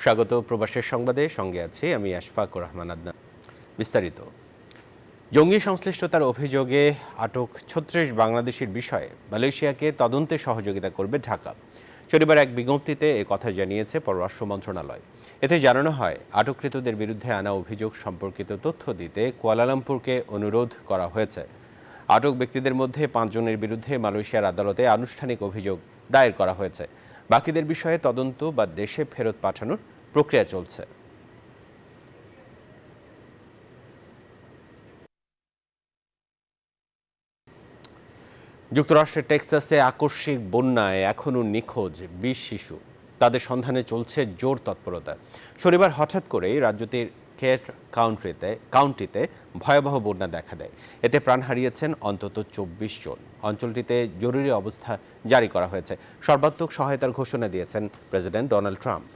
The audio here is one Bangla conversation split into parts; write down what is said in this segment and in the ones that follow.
স্বাগত প্রবাসের সংবাদে, সঙ্গে আছি আমি আশফাকুর রহমান আদনান। বিস্তারিত। জঙ্গি সংশ্লিষ্টতার অভিযোগে আটক ৩৬ বাংলাদেশির বিষয়ে মালয়েশিয়াকে তদন্তে সহযোগিতা করবে ঢাকা। শনিবার এক বিজ্ঞপ্তিতে কথা জানিয়েছে পররাষ্ট্র মন্ত্রণালয়। এতে জানানো হয়, আটককৃতদের বিরুদ্ধে আনা অভিযোগ সম্পর্কিত তথ্য দিতে কুয়ালালামপুরকে অনুরোধ করা হয়েছে। আটক ব্যক্তিদের মধ্যে ৫ জনের বিরুদ্ধে মালয়েশিয়ার আদালতে আনুষ্ঠানিক অভিযোগ দায়ের করা হয়েছে। বাকিদের বিষয়ে তদন্ত বা দেশে ফেরত পাঠানোর প্রক্রিয়া চলছে। যুক্তরাষ্ট্রের টেক্সাসে আকস্মিক বন্যায় এখনও নিখোঁজ ২০ শিশু। তাদের সন্ধানে চলছে জোর তৎপরতা। শনিবার হঠাৎ করেই রাজ্যটির কেট কাউন্টিতে ভয়াবহ বন্যা দেখা দেয়। এতে প্রাণ হারিয়েছেন অন্তত ২৪ জন। অঞ্চলটিতে জরুরি অবস্থা জারি করা হয়েছে। সর্বাত্মক সহায়তার ঘোষণা দিয়েছেন প্রেসিডেন্ট ডোনাল্ড ট্রাম্প।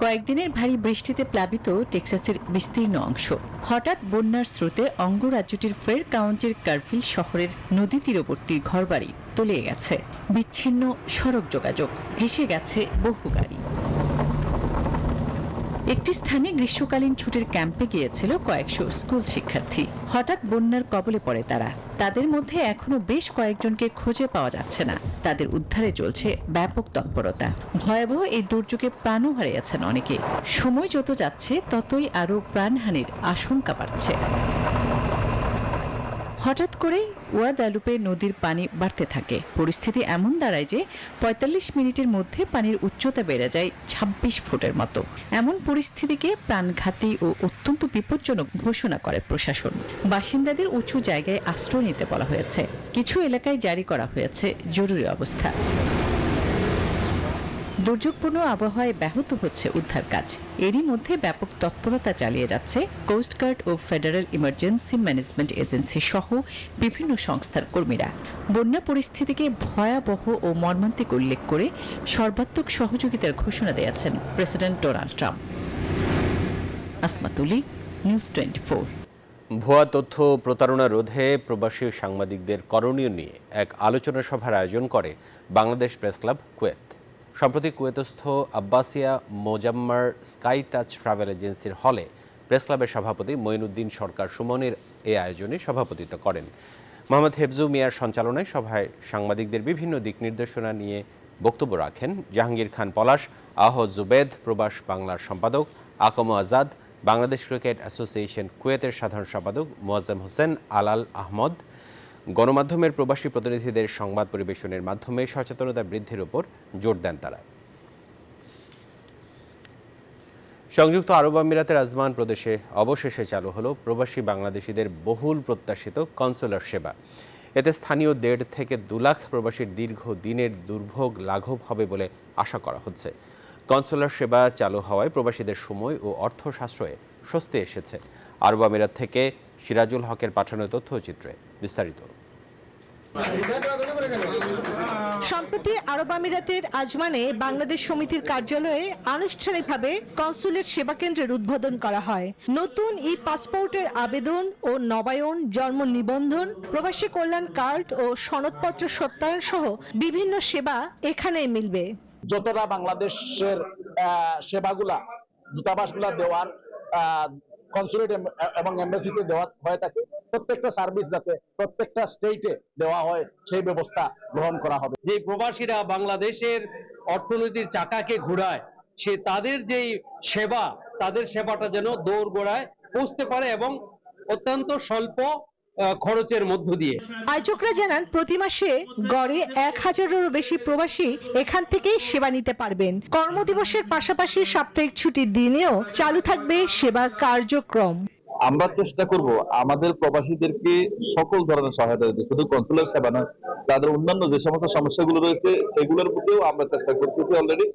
কয়েকদিনের ভারী বৃষ্টিতে প্লাবিত টেক্সাসের বিস্তীর্ণ অংশ। হঠাৎ বন্যার স্রোতে অঙ্গরাজ্যটির ফের কাউন্টির কারফিল শহরের নদী তীরবর্তী ঘরবাড়ি তলিয়ে গেছে। বিচ্ছিন্ন সড়ক যোগাযোগ, ভেসে গেছে বহু গাড়ি। একটি স্থানে গ্রীষ্মকালীন ছুটির ক্যাম্পে গিয়েছিল কয়েকশো স্কুল শিক্ষার্থী। হঠাৎ বন্যার কবলে পড়ে তারা। তাদের মধ্যে এখনো বেশ কয়েকজনকে খুঁজে পাওয়া যাচ্ছে না। তাদের উদ্ধারে চলছে ব্যাপক তৎপরতা। ভয়াবহ এই দুর্যোগে প্রাণও হারিয়েছেন অনেকে। সময় যত যাচ্ছে ততই আরও প্রাণহানির আশঙ্কা বাড়ছে। হঠাৎ করে ওয়াদালুপে নদীর পানি বাড়তে থাকে। পরিস্থিতি এমন দাঁড়ায় যে ৪৫ মিনিটের মধ্যে পানির উচ্চতা বেড়ে যায় ২৬ ফুটের মতো। এমন পরিস্থিতিকে প্রাণঘাতী ও অত্যন্ত বিপজ্জনক ঘোষণা করে প্রশাসন। বাসিন্দাদের উঁচু জায়গায় আশ্রয় নিতে বলা হয়েছে। কিছু এলাকায় জারি করা হয়েছে জরুরি অবস্থা। দুর্যোগপূর্ণ আবহাওয়ায় ব্যাহত হচ্ছে উদ্ধার কাজ। এরই মধ্যে ব্যাপক তৎপরতা চালিয়ে যাচ্ছে কোস্টগার্ড ও ফেডারেল ইমার্জেন্সি ম্যানেজমেন্ট এজেন্সি সহ বিভিন্ন সংস্থার কর্মীরা। বন্যা পরিস্থিতিকে ভয়াবহ ও মর্মান্তিক উল্লেখ করে সর্বাত্মক সহযোগিতার ঘোষণা দিয়েছেন প্রেসিডেন্ট ডোনাল্ড ট্রাম্প। আসমাতুলি, নিউজ 24। ভুয়া তথ্য প্রতারণা রোধে প্রবাসী সাংবাদিকদের করণীয় নিয়ে এক আলোচনা সভার আয়োজন করে বাংলাদেশ প্রেস ক্লাব কুয়েত। সম্প্রতি কুয়েতস্থ আব্বাসিয়া মোজাম্মার স্কাই টাচ ট্রাভেল এজেন্সির হলে প্রেস ক্লাবের সভাপতি মঈনুদ্দিন সরকার সুমনের এই আয়োজনে সভাপতিত্ব করেন। মোহাম্মদ হেফজু মিয়ার সঞ্চালনায় সভায় সাংবাদিকদের বিভিন্ন দিক নির্দেশনা নিয়ে বক্তব্য রাখেন জাহাঙ্গীর খান পলাশ, আহদ জুবেদ, প্রবাস বাংলার সম্পাদক আকম আজাদ, বাংলাদেশ ক্রিকেট অ্যাসোসিয়েশন কুয়েতের সাধারণ সম্পাদক মোয়াজ্জেম হোসেন আলাল আহমদ। গণমাধ্যমের প্রবাসী প্রতিনিধিদের সংবাদ পরিবেশনের মাধ্যমে সচেতনতা বৃদ্ধির উপর জোর দেন তারা। সংযুক্ত আরব আমিরাতের আজমান প্রদেশে অবশেষে চালু হলো প্রবাসী বাংলাদেশিদের বহুল প্রত্যাশিত কনসুলার সেবা। এতে স্থানীয় ১.৫ থেকে ২ লাখ প্রবাসীর দীর্ঘ দিনের দুর্ভোগ লাঘব হবে বলে আশা করা হচ্ছে। কনসুলার সেবা চালু হওয়ায় প্রবাসীদের সময় ও অর্থ সাশ্রয়ে স্বস্তি এসেছে। আরব আমিরাত থেকে সিরাজুল হকের পাঠানো তথ্যচিত্রে বিস্তারিত। সম্প্রতি আরব আমিরাতের আজমানে বাংলাদেশ সমিতির কার্যালয়ে আনুষ্ঠানিকভাবে কনসুলেট সেবা কেন্দ্রের উদ্বোধন করা হয়। নতুন পাসপোর্টের আবেদন ও নবায়ন, জন্ম নিবন্ধন, প্রবাসী কল্যাণ কার্ড ও সনদপত্র সত্যায়ন সহ বিভিন্ন সেবা এখানেই মিলবে। যতটা বাংলাদেশের সেবাগুলা দূতাবাসগুলা দেওয়ার কনসুলেট এবং এমবাসিতে দেওয়া হয়ে থাকে, প্রত্যেকটা সার্ভিস যাতে প্রত্যেকটা স্টেটে দেওয়া হয় সেই ব্যবস্থা গ্রহণ করা হবে। যে প্রবাসীরা বাংলাদেশের অর্থনীতির চাকাকে ঘোরায়, সে তাদের যেই সেবা, তাদের সেবাটা যেন দোরগোড়ায় পৌঁছতে পারে এবং অত্যন্ত স্বল্প খরচের মধ্য দিয়ে। আয়োজকরা জানান প্রতি মাসে গড়ে ১,০০০-এরও বেশি প্রবাসী এখান থেকেই সেবা নিতে পারবেন। কর্মদিবসের পাশাপাশি সাপ্তাহিক ছুটির দিনেও চালু থাকবে সেবা কার্যক্রম। আমরা চেষ্টা করব আমাদের প্রবাসীদেরকে সকল ধরনের সহায়তা দিতে, শুধু কনসুলার সেবা নয়, তাদের অন্যান্য যে সমস্ত সমস্যাগুলো রয়েছে সেগুলোর প্রতিও আমরা চেষ্টা করতেছি অলরেডি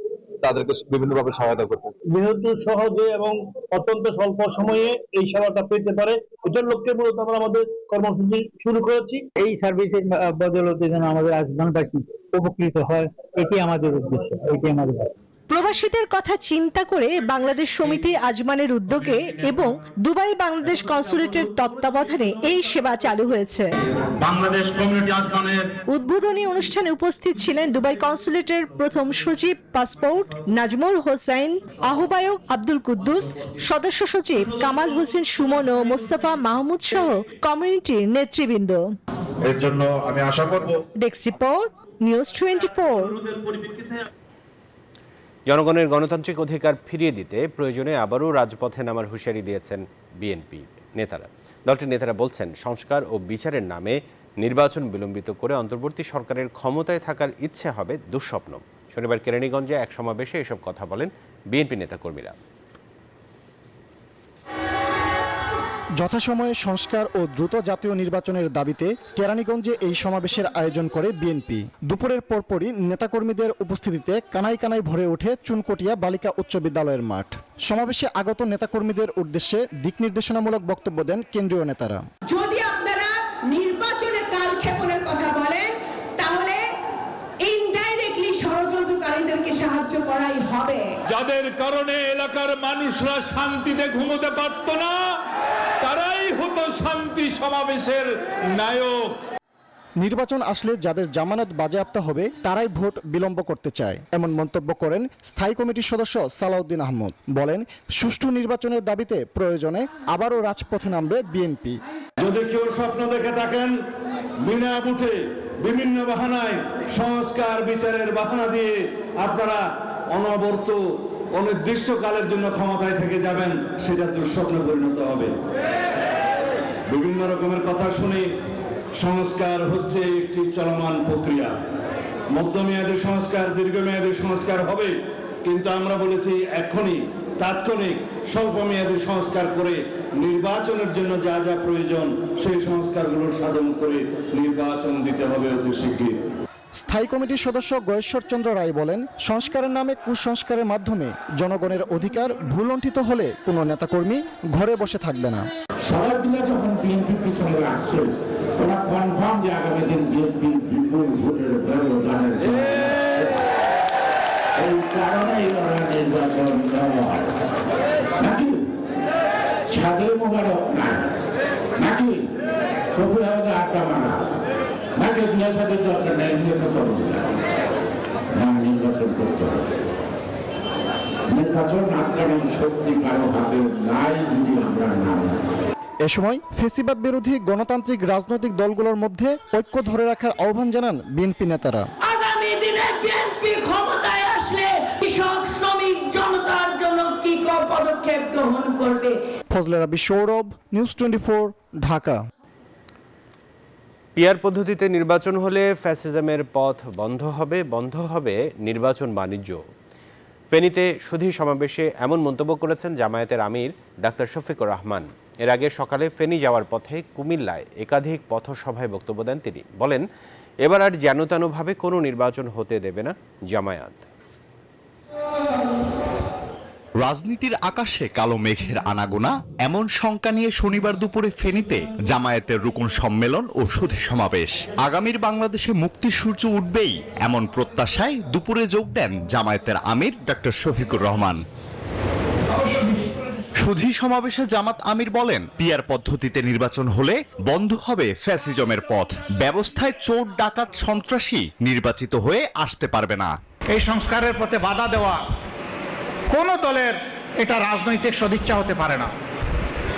তাদেরকে বিভিন্নভাবে সহায়তা করতে। বৃহৎ সহজে এবং অত্যন্ত স্বল্প সময়ে এই সেবাটা পেতে পারে, এটার লক্ষ্যে মূলত আমরা আমাদের কর্মসূচি শুরু করেছি। এই সার্ভিসের বদলতে যেন আমাদের আজমানবাসী উপকৃত হয়, এটি আমাদের উদ্দেশ্য, এটি আমাদের। প্রবাসীদের কথা চিন্তা করে বাংলাদেশ সমিতি আজমানের উদ্যোগে এবং দুবাই বাংলাদেশ কনসুলেটের তত্ত্বাবধানে এই সেবা চালু হয়েছে। বাংলাদেশ কমিউনিটি আজমানের উদ্বোধনী অনুষ্ঠানে উপস্থিত ছিলেন দুবাই কনসুলেটের প্রথম সচিব পাসপোর্ট নাজমুল হোসেন, আহ্বায়ক আব্দুল কুদ্দুস, সদস্য সচিব কামাল হোসেন সুমন ও মোস্তফা মাহমুদ সহ কমিউনিটির নেতৃবৃন্দ। এর জন্য আমি আশা করব। Desk report, news 24। জনগণের গণতান্ত্রিক অধিকার ফিরিয়ে দিতে প্রয়োজনে আবারও রাজপথে নামার হুঁশিয়ারি দিয়েছেন বিএনপি নেতারা। দলটির নেতারা বলছেন, সংস্কার ও বিচারের নামে নির্বাচন বিলম্বিত করে অন্তর্বর্তী সরকারের ক্ষমতায় থাকার ইচ্ছে হবে দুঃস্বপ্ন। শনিবার কেরানীগঞ্জে এক সমাবেশে এসব কথা বলেন বিএনপি নেতাকর্মীরা। যথাসময়ে সংস্কার ও দ্রুত জাতীয় নির্বাচনের দাবিতে কেরানীগঞ্জে এই সমাবেশের আয়োজন করে বিএনপি। দুপুরের পরপরই নেতাকর্মীদের উপস্থিতিতে কানায় কানায় ভরে ওঠে চুনকটিয়া বালিকা উচ্চ বিদ্যালয়ের মাঠ। সমাবেশে আগত নেতাকর্মীদের উদ্দেশ্যে দিক নির্দেশনামূলক বক্তব্য দেন কেন্দ্রীয় নেতারা। যদি আপনারা নির্বাচনের কালক্ষেপণের কথা বলেন, তাহলে ইনডাইরেক্টলি ষড়যন্ত্রকারীদেরকে সাহায্য করাই হবে। যাদের কারণে এলাকার মানুষরা শান্তিতে ঘুমোতে পারত না, তারাই হতো শান্তি সমাবেশের নায়ক। নির্বাচন আসলে যাদের জামানত বাজেয়াপ্ত হবে তারাই ভোট বিলম্ব করতে চায়, এমন মন্তব্য করেন স্থায়ী কমিটির সদস্য সালাউদ্দিন আহমদ। বলেন, সুষ্ঠু নির্বাচনের দাবিতে প্রয়োজনে আবারও রাজপথে নামবে বিএনপি। যদি কেউ স্বপ্ন দেখে থাকেন বিনা বুটে বিভিন্ন বাহানায় সংস্কার বিচারের বাহানা দিয়ে আপনারা অনবরত অনির্দিষ্টকালের জন্য ক্ষমতায় থেকে যাবেন, সেটা দুঃস্বপ্নে পরিণত হবে। বিভিন্ন রকমের কথা শুনে সংস্কার হচ্ছে একটি চলমান প্রক্রিয়া। মধ্যমেয়াদী সংস্কার, দীর্ঘমেয়াদী সংস্কার হবে, কিন্তু আমরা বলেছি এখনই তাৎক্ষণিক স্বল্পমেয়াদী সংস্কার করে নির্বাচনের জন্য যা যা প্রয়োজন সেই সংস্কারগুলো সাধন করে নির্বাচন দিতে হবে অতি শীঘ্রই। স্থায়ী কমিটির সদস্য গয়েশ্বরচন্দ্র রায় বলেন, সংস্কারের নামে কুসংস্কারের মাধ্যমে জনগণের অধিকার ভুলণ্ঠিত হলে কোনো নেতাকর্মী ঘরে বসে থাকবে না। সবাই মিলে যখন বিএনপির পিছনে আসছে, ওরা কনফার্ম যে আগামী দিন বিএনপি বিপুল ভোটের ব্যবধানের এই কারণেই ওরা নির্বাচন নাকি সাদের মোবারক নাই, নাকি কবি হাওয়াজে আড্ডা মারা, নাকি বিয়ে সাদের দরকার নেই, এমনি তো চলবে না। নির্বাচন করতে হবে। নির্বাচন আটকানোর শক্তি কারো হাতে নাই যদি আমরা নাম। এ সময় ফ্যাসিবাদ বিরোধী গণতান্ত্রিক রাজনৈতিক দলগুলোর মধ্যে ঐক্য ধরে রাখার আহ্বান জানান বিএনপি নেতারা। আগামী দিনে বিএনপি ক্ষমতায় আসলে কৃষক, শ্রমিক জনতার জন্য কি পদক্ষেপ গ্রহণ করবে। ফজলে রাব্বি সৌরভ, নিউজ 24, ঢাকা। পিআর পদ্ধতিতে নির্বাচন হলে ফ্যাসিজমের পথ বন্ধ হবে নির্বাচন বাণিজ্য। ফেনীতে সুধী সমাবেশে এমন মন্তব্য করেছেন জামায়াতের আমির ডাক্তার শফিকুর রহমান। এর আগে সকালে ফেনী যাওয়ার পথে কুমিল্লায় একাধিক পথসভায় বক্তব্য দেন তিনি। বলেন, এবার আর যেনতেনভাবে কোনো নির্বাচন হতে দেবে না জামায়াত। রাজনীতির আকাশে কালো মেঘের আনাগোনা, এমন শঙ্কা নিয়ে শনিবার দুপুরে ফেনীতে জামায়াতের রুকন সম্মেলন ও সুধী সমাবেশ। আগামীর বাংলাদেশে মুক্তির সূর্য উঠবেই এমন প্রত্যাশায় দুপুরে যোগ দেন জামায়াতের আমির ডাক্তার শফিকুর রহমান। সুধী সমাবেশে জামাত আমির বলেন, পিআর পদ্ধতিতে নির্বাচন হলে বন্ধ হবে ফ্যাসিজমের পথ। ব্যবস্থায় চোর, ডাকাত, সন্ত্রাসী নির্বাচিত হয়ে আসতে পারবে না। এই সংস্কারের পথে বাধা দেওয়া কোন দলের এটা রাজনৈতিক সদিচ্ছা হতে পারে না।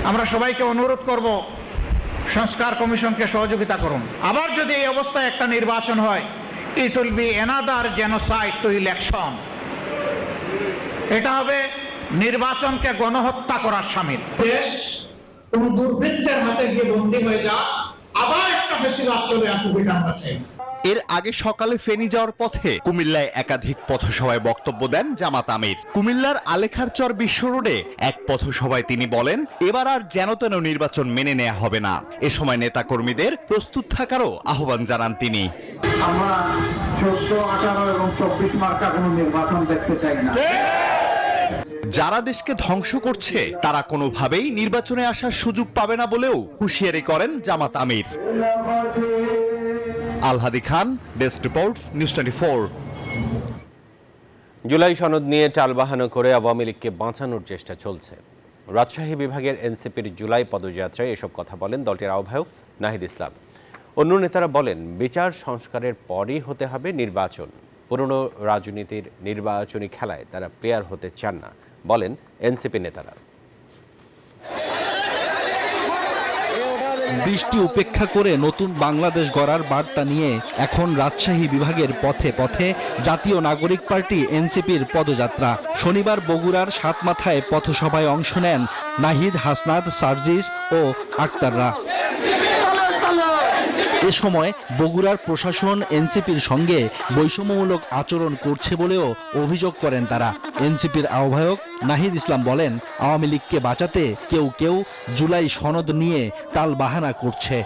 আমরা সবাইকে অনুরোধ করব, সংস্কার কমিশনকে সহযোগিতা করুন। আবার যদি এই অবস্থায় একটা নির্বাচন হয়, it will be another genocide two election. এটা হবে নির্বাচনকে গণহত্যা করার শামিল। দেশ কোন দুর্বৃত্তের হাতে গিয়ে বন্দী হয়ে যা, আবার একটা ফ্যাসিবাদ চলে আসুক, এটা আমরা চাই। এর আগে সকালে ফেনী যাওয়ার পথে কুমিল্লায় একাধিক পথসভায় বক্তব্য দেন জামাত আমির। কুমিল্লার আলেখারচর বিশ্ব রোডে এক পথসভায় তিনি বলেন, এবার আর যেনতেন নির্বাচন মেনে নেওয়া হবে না। এ সময় নেতাকর্মীদের প্রস্তুত থাকারও আহ্বান জানান তিনি। আমরা 14, 18 এবং 24 মার্কা কোনো নির্বাচন দেখতে চাই না। যারা দেশকে ধ্বংস করছে তারা কোনোভাবেই নির্বাচনে আসার সুযোগ পাবে না বলেও হুঁশিয়ারি করেন জামাত আমির। আলহাদি খান, ডেস্ক রিপোর্ট, নিউজ 24। জুলাই সনদ নিয়ে টালবাহানা করে আওয়ামী লীগকে বাঁচানোর চেষ্টা চলছে। রাজশাহী বিভাগের এনসিপির জুলাই পদযাত্রায় এসব কথা বলেন দলটির আহ্বায়ক নাহিদ ইসলাম। অন্য নেতারা বলেন, বিচার সংস্কারের পরই হতে হবে নির্বাচন। পুরনো রাজনীতির নির্বাচনী খেলায় তারা প্লেয়ার হতে চান না, বলেন এনসিপি নেতারা। বৃষ্টি উপেক্ষা করে নতুন বাংলাদেশ গড়ার বার্তা নিয়ে এখন রাজশাহী বিভাগের পথে পথে জাতীয় নাগরিক পার্টি এনসিপির পদযাত্রা। শনিবার বগুড়ার সাতমাথায় পথসভায় অংশ নেন নাহিদ, হাসনাত, সার্জিস ও আক্তাররা। এ সময় বগুড়ার প্রশাসন এনসিপির সঙ্গে বৈষম্যমূলক আচরণ করছে বলেও অভিযোগ করেন তারা। এনসিপির আহ্বায়ক নাহিদ ইসলাম বলেন, আওয়ামী লীগকে বাঁচাতে কেউ কেউ জুলাই সনদ নিয়ে টালবাহানা করছে।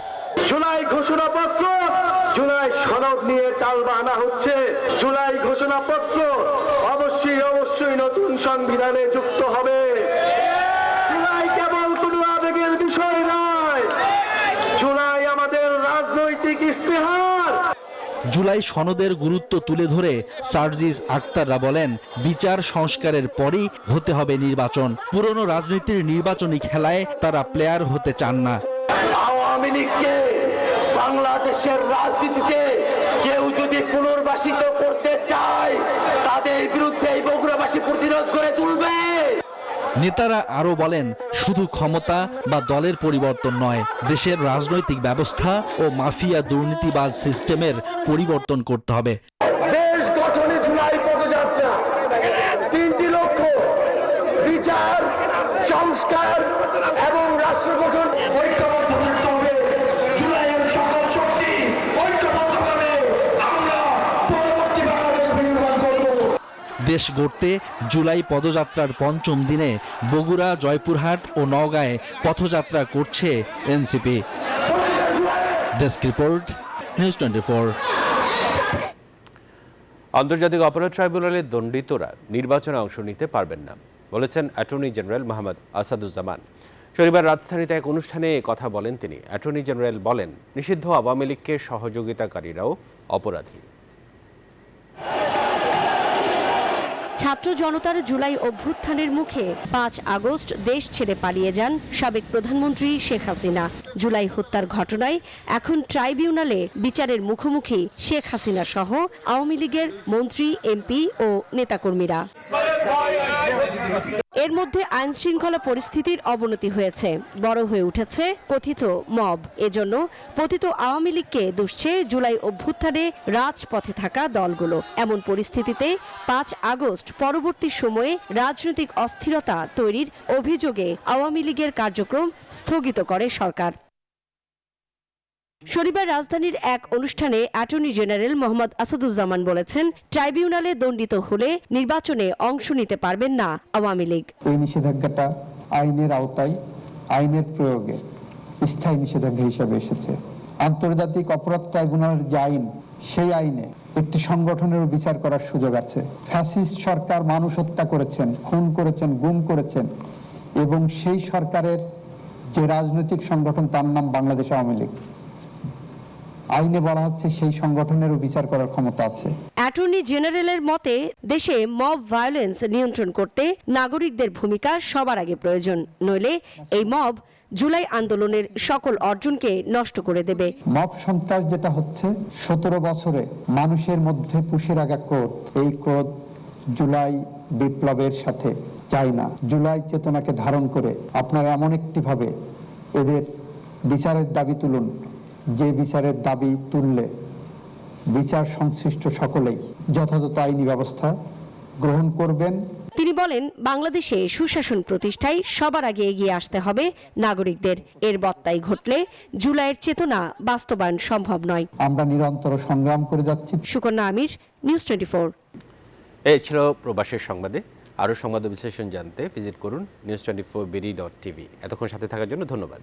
জুলাই ঘোষণাপত্র, জুলাই সনদ নিয়ে টালবাহানা হচ্ছে। জুলাই ঘোষণাপত্র অবশ্যই নতুন সংবিধানে যুক্ত হবে। জুলাই কেবল কোনো আবেগের বিষয় নয়, জুলাই আমাদের রাজনৈতিক ইস্তেহার। জুলাই সনদের গুরুত্ব তুলে ধরে সার্জিস আক্তাররা বলেন, বিচার সংস্কারের পরই হতে হবে নির্বাচন। পুরনো রাজনীতির নির্বাচনী খেলায় তারা প্লেয়ার হতে চান না। আওয়ামী লীগকে বাংলাদেশের রাজনীতিতে কেউ যদি পুনর্বাসিত করতে চায়, তাদের বিরুদ্ধে এই বগুড়াবাসী প্রতিরোধ করে তুলবে। নেতারা আরও বলেন, শুধু ক্ষমতা বা দলের পরিবর্তন নয়, দেশের রাজনৈতিক ব্যবস্থা ও মাফিয়া দুর্নীতিবাজ সিস্টেমের পরিবর্তন করতে হবে। দেশ গঠনে জুলাই পদযাত্রা, তিনটি লক্ষ্য: বিচার, সংস্কার এবং রাষ্ট্র গঠন। ঐক্যবদ্ধ থাকতে হবে। জুলাইয়ের সকল শক্তি ঐক্যবদ্ধভাবে আমরা পরবর্তী বাংলাদেশ বিনির্মাণ করব। দেশ গড়তে জুলাই পদযাত্রার পঞ্চম দিনে বগুড়া, জয়পুরহাট ও নওগাঁয় পথযাত্রা করছে এনসিপি। Desk report, news 24। আন্তর্জাতিক অপরাধ ট্রাইব্যুনালের দণ্ডিতরা নির্বাচনে অংশ নিতে পারবেন না, বলেছেন অ্যাটর্নি জেনারেল মোহাম্মদ আসাদুজ্জামান। শনিবার রাজধানীতে এক অনুষ্ঠানে কথা বলেন তিনি। অ্যাটর্নি জেনারেল বলেন, নিষিদ্ধ আওয়ামী লীগকে সহযোগিতাকারীরাও অপরাধী। ছাত্র জনতার জুলাই অভ্যুত্থানের মুখে ৫ আগস্ট দেশ ছেড়ে পালিয়ে যান সাবেক প্রধানমন্ত্রী শেখ হাসিনা। জুলাই হত্যার ঘটনায় এখন ট্রাইব্যুনালে বিচারের মুখোমুখি শেখ হাসিনা সহ আওয়ামী লীগের মন্ত্রী, এমপি ও নেতাকর্মীরা। এর মধ্যে আইন শৃঙ্খলা পরিস্থিতির অবনতি হয়েছে, বড় হয়ে উঠেছে কথিত মব। এজন্য পতিত আওয়ামী লীগকে দুষছে জুলাই অভ্যুত্থানে রাজপথে থাকা দলগুলো। এমন পরিস্থিতিতে ৫ আগস্ট পরবর্তী সময়ে রাজনৈতিক অস্থিরতা তৈরির অভিযোগে আওয়ামী লীগের কার্যক্রম স্থগিত করে সরকার। শনিবার রাজধানীর এক অনুষ্ঠানে অ্যাটর্নি জেনারেল মোহাম্মদ আসাদুজ্জামান বলেছেন, ট্রাইব্যুনালে দণ্ডিত হলে নির্বাচনে অংশ নিতে পারবেন না আওয়ামী লীগ। এই নিষেধাজ্ঞাটা আইনের আওতায়, আইনের প্রয়োগে স্থায়ী নিষেধাজ্ঞা হিসেবে এসেছে। আন্তর্জাতিক অপরাধ ট্রাইব্যুনালের যে আইন, সেই আইনে একটি সংগঠনেরও বিচার করার সুযোগ আছে। ফ্যাসিস্ট সরকার মানুষ হত্যা করেছেন, খুন করেছেন, গুম করেছেন, এবং সেই সরকারের যে রাজনৈতিক সংগঠন, তার নাম বাংলাদেশ আওয়ামী লীগ। আইনে বলা হচ্ছে সেই সংগঠনেরও বিচার করার ক্ষমতা আছে। অ্যাটর্নি জেনারেলের মতে, দেশে মব ভায়োলেন্স নিয়ন্ত্রণ করতে নাগরিকদের ভূমিকা সবার আগে প্রয়োজন, নইলে এই মব জুলাই আন্দোলনের সকল অর্জনকে নষ্ট করে দেবে। মব সন্ত্রাস যেটা হচ্ছে 17 বছরে মানুষের মধ্যে পুষে রাখা ক্রোধ, এই ক্রোধ জুলাই বিপ্লবের সাথে যায় না। জুলাই চেতনাকে ধারণ করে আপনারা এমন একটি ভাবে এদের বিচারের দাবি তুলুন, যে বিচারের দাবি তুললে বিচার সংশ্লিষ্ট সকলেই যথাযথ আইনি ব্যবস্থা গ্রহণ করবেন। তিনি বলেন, বাংলাদেশে সুশাসন প্রতিষ্ঠায় সবার আগে এগিয়ে আসতে হবে নাগরিকদের। এর বত্তায় ঘটলে জুলাইয়ের চেতনা বাস্তবায়ন সম্ভব নয়। আমরা নিরন্তর সংগ্রাম করে যাচ্ছি। সুকন্যা আমির, নিউজ 24। এই ছিল প্রবাসের সংবাদে। আরও সংবাদ বিশ্লেষণ জানতে ভিজিট করুন news24bd.tv। এতক্ষণ সাথে থাকার জন্য ধন্যবাদ।